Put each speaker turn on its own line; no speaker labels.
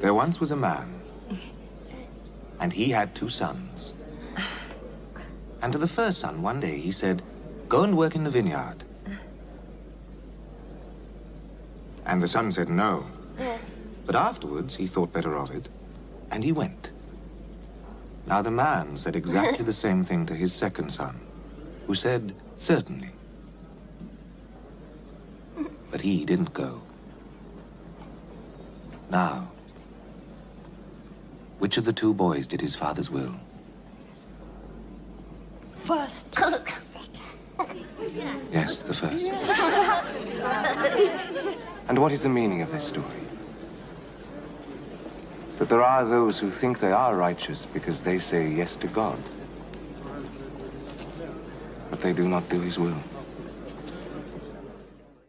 There once was a man, and he had 2 sons. And to the first son, one day, he said, "Go and work in the vineyard." And the son said no. But afterwards, he thought better of it, and he went. Now, the man said exactly the same thing to his second son, who said, "Certainly." But he didn't go. Now, which of the 2 boys did his father's will?
First.
Yes, the first. And what is the meaning of this story? That there are those who think they are righteous because they say yes to God, but they do not do his will.